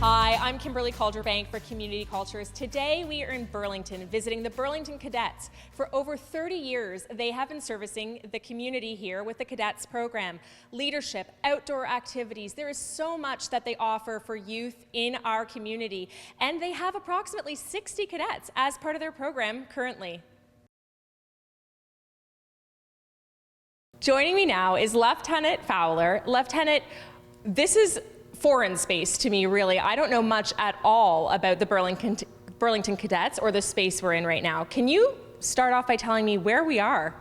Hi, I'm Kimberly Calderbank for Community Cultures. Today we are in Burlington visiting the Burlington Cadets. For over 30 years, they have been servicing the community here with the Cadets program. Leadership, outdoor activities, there is so much that they offer for youth in our community. And they have approximately 60 cadets as part of their program currently. Joining me now is Lieutenant Fowler. Lieutenant, this is foreign space to me, really. I don't know much at all about the Burlington Cadets or the space we're in right now. Can you start off by telling me where we are?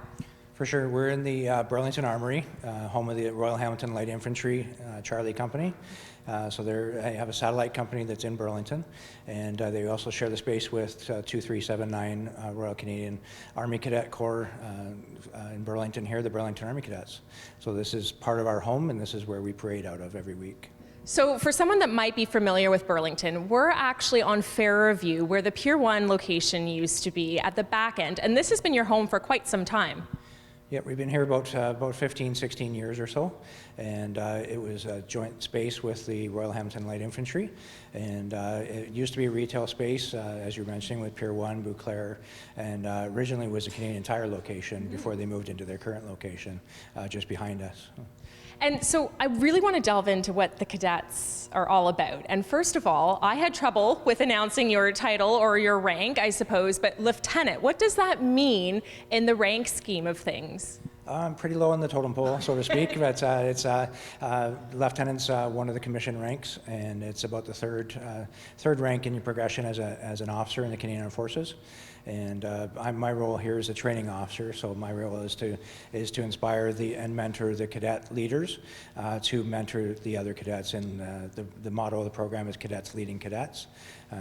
For sure. We're in the Burlington Armory, home of the Royal Hamilton Light Infantry Charlie Company. So they have a satellite company that's in Burlington, and they also share the space with 2379 Royal Canadian Army Cadet Corps in Burlington here, the Burlington Army Cadets. So this is part of our home, and this is where we parade out of every week. So for someone that might be familiar with Burlington, we're actually on Fair View, where the Pier 1 location used to be at the back end, and this has been your home for quite some time. Yeah, we've been here about 15, 16 years or so, and it was a joint space with the Royal Hamilton Light Infantry, and it used to be a retail space, as you were mentioning, with Pier 1, Bouclair, and originally was a Canadian Tire location before they moved into their current location just behind us. And so I really want to delve into what the cadets are all about. And first of all, I had trouble with announcing your title or your rank, I suppose, but lieutenant, what does that mean in the rank scheme of things? I'm pretty low on the totem pole, so to speak. But lieutenant's one of the commission ranks, and it's about the third rank in your progression as an officer in the Canadian Armed Forces. And my role here is a training officer, so my role is to inspire and mentor the cadet leaders to mentor the other cadets. And the motto of the program is Cadets Leading Cadets.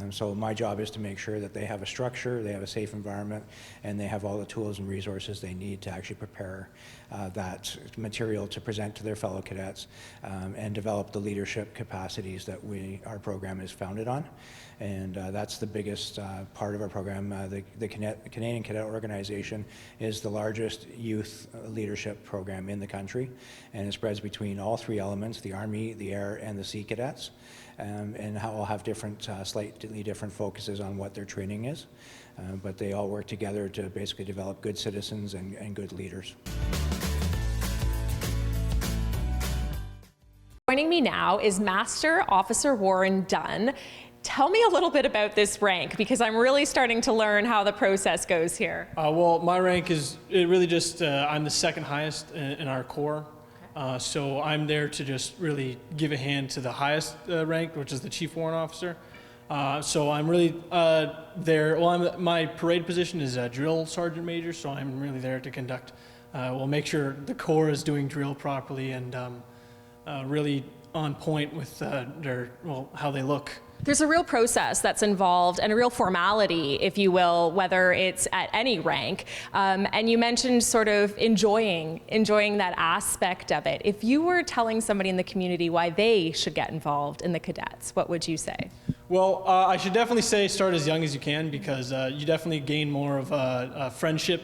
So my job is to make sure that they have a structure, they have a safe environment, and they have all the tools and resources they need to actually prepare that material to present to their fellow cadets and develop the leadership capacities that our program is founded on. And that's the biggest part of our program. The Canadian Cadet Organization is the largest youth leadership program in the country, and it spreads between all three elements, the Army, the Air, and the Sea Cadets, and all have slightly different focuses on what their training is, but they all work together to basically develop good citizens and good leaders. Joining me now is Master Officer Warren Dunn. Tell me a little bit about this rank, because I'm really starting to learn how the process goes here. Well, my rank is really just, I'm the second highest in our corps. Okay. So I'm there to just really give a hand to the highest rank, which is the Chief Warrant Officer. So I'm really there, my parade position is a Drill Sergeant Major, so I'm really there to conduct, make sure the Corps is doing drill properly and really on point with how they look. There's a real process that's involved and a real formality, if you will, whether it's at any rank. And you mentioned sort of enjoying that aspect of it. If you were telling somebody in the community why they should get involved in the cadets, what would you say? Well, I should definitely say start as young as you can, because you definitely gain more of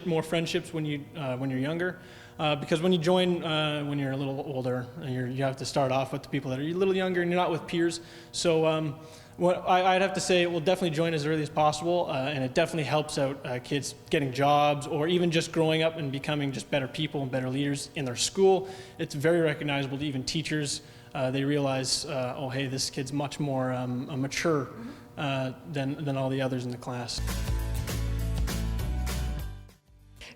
more friendships when you're younger. Because when you join when you're a little older, you have to start off with the people that are a little younger, and you're not with peers. So I'd have to say, well, definitely join as early as possible, and it definitely helps out kids getting jobs, or even just growing up and becoming just better people and better leaders in their school. It's very recognizable to even teachers. They realize, oh, hey, this kid's much more mature than all the others in the class.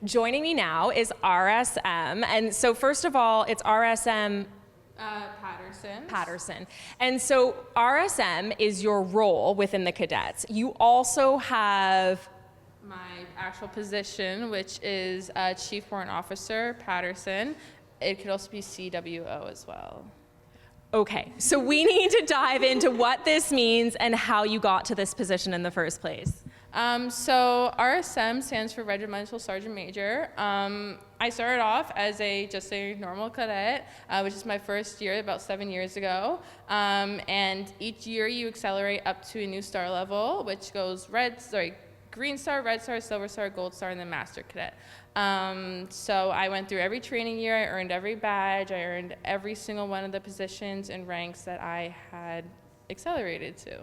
Joining me now is RSM, and so first of all, it's RSM Patterson. And so RSM is your role within the cadets. You also have my actual position, which is Chief Warrant Officer Patterson. It could also be CWO as well. Okay, so we need to dive into what this means and how you got to this position in the first place. So RSM stands for Regimental Sergeant Major. I started off as just a normal cadet, which is my first year about 7 years ago. And each year you accelerate up to a new star level, which goes Green Star, Red Star, Silver Star, Gold Star, and then Master Cadet. So I went through every training year, I earned every badge, I earned every single one of the positions and ranks that I had accelerated to.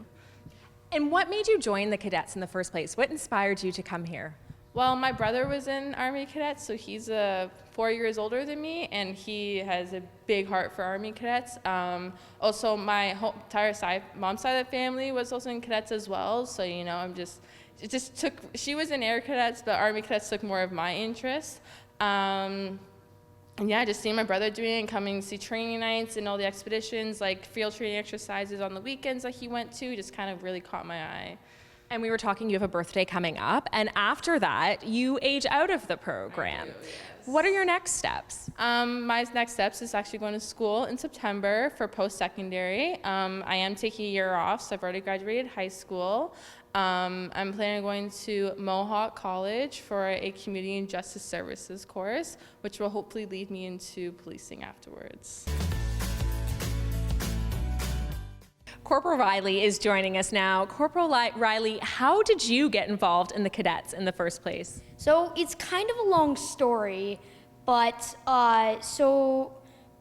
And what made you join the cadets in the first place? What inspired you to come here? Well, my brother was in Army Cadets, so he's 4 years older than me, and he has a big heart for Army Cadets. Also, my whole entire mom's side of the family was also in Cadets as well, so she was in Air Cadets, but Army Cadets took more of my interest. And yeah, just seeing my brother doing it and coming to see training nights and all the expeditions, like field training exercises on the weekends that he went to, just kind of really caught my eye. And we were talking, you have a birthday coming up, and after that, you age out of the program. I do, yes. What are your next steps? My next steps is actually going to school in September for post-secondary. I am taking a year off, so I've already graduated high school. I'm planning on going to Mohawk College for a community and justice services course, which will hopefully lead me into policing afterwards. Corporal Riley is joining us now. Corporal Riley, how did you get involved in the cadets in the first place? So it's kind of a long story, but so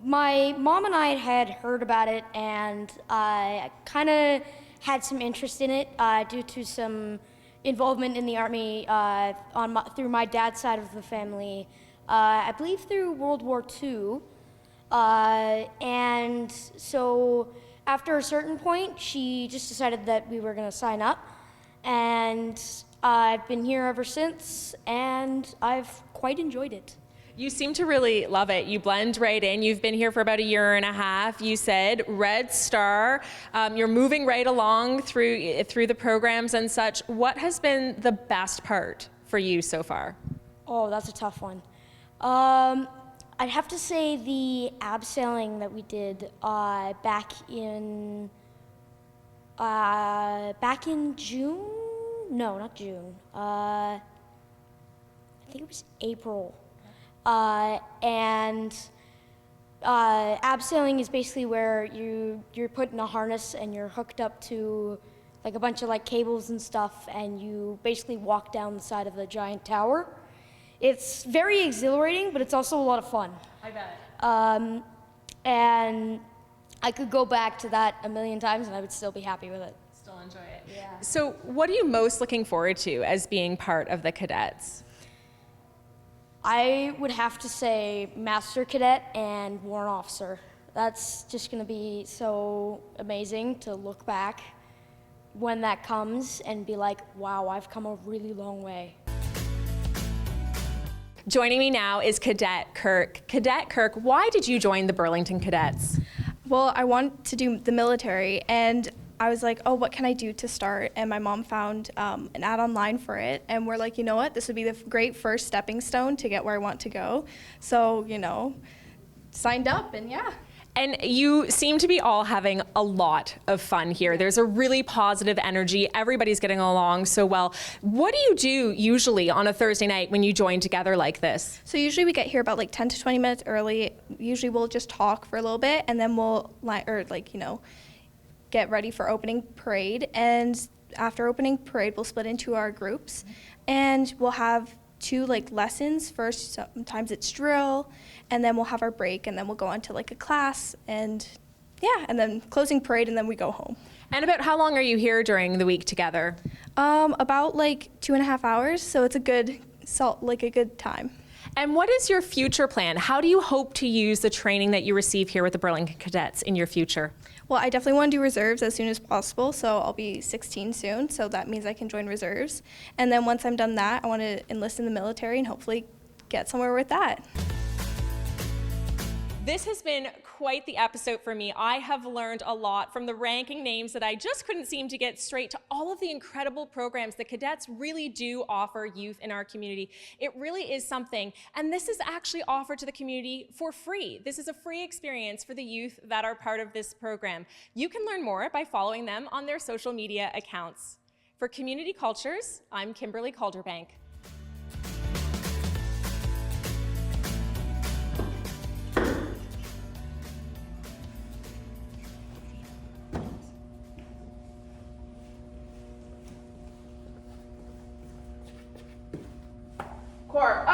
my mom and I had heard about it, and I kind of had some interest in it due to some involvement in the Army through my dad's side of the family, I believe through World War II. And so after a certain point, she just decided that we were going to sign up, and I've been here ever since, and I've quite enjoyed it. You seem to really love it. You blend right in. You've been here for about a year and a half. You said Red Star. You're moving right along through the programs and such. What has been the best part for you so far? Oh, that's a tough one. I'd have to say the abseiling that we did back in June. No, not June. I think it was April. And abseiling is basically where you're put in a harness and you're hooked up to like a bunch of like cables and stuff, and you basically walk down the side of the giant tower. It's very exhilarating, but it's also a lot of fun. I bet. And I could go back to that a million times and I would still be happy with it. Still enjoy it. Yeah. So what are you most looking forward to as being part of the cadets? I would have to say Master Cadet and Warrant Officer. That's just going to be so amazing to look back when that comes and be like, wow, I've come a really long way. Joining me now is Cadet Kirk. Cadet Kirk, why did you join the Burlington Cadets? Well, I wanted to do the military, and I was like, oh, what can I do to start? And my mom found an ad online for it, and we're like, you know what, this would be the great first stepping stone to get where I want to go. So, signed up, and yeah. And you seem to be all having a lot of fun here. There's a really positive energy. Everybody's getting along so well. What do you do usually on a Thursday night when you join together like this? So usually we get here about like 10 to 20 minutes early. Usually we'll just talk for a little bit, and then we'll get ready for opening parade. And after opening parade, we'll split into our groups, and we'll have 2 lessons. First, sometimes it's drill, and then we'll have our break, and then we'll go on to a class, and and then closing parade, and then we go home. And about how long are you here during the week together? About 2.5 hours, so it's a good time. And what is your future plan? How do you hope to use the training that you receive here with the Burlington Cadets in your future? Well, I definitely want to do reserves as soon as possible, so I'll be 16 soon, so that means I can join reserves. And then once I'm done that, I want to enlist in the military and hopefully get somewhere with that. This has been quite the episode for me. I have learned a lot, from the ranking names that I just couldn't seem to get straight to all of the incredible programs the cadets really do offer youth in our community. It really is something, and this is actually offered to the community for free. This is a free experience for the youth that are part of this program. You can learn more by following them on their social media accounts. For Community Cultures, I'm Kimberly Calderbank. Corp.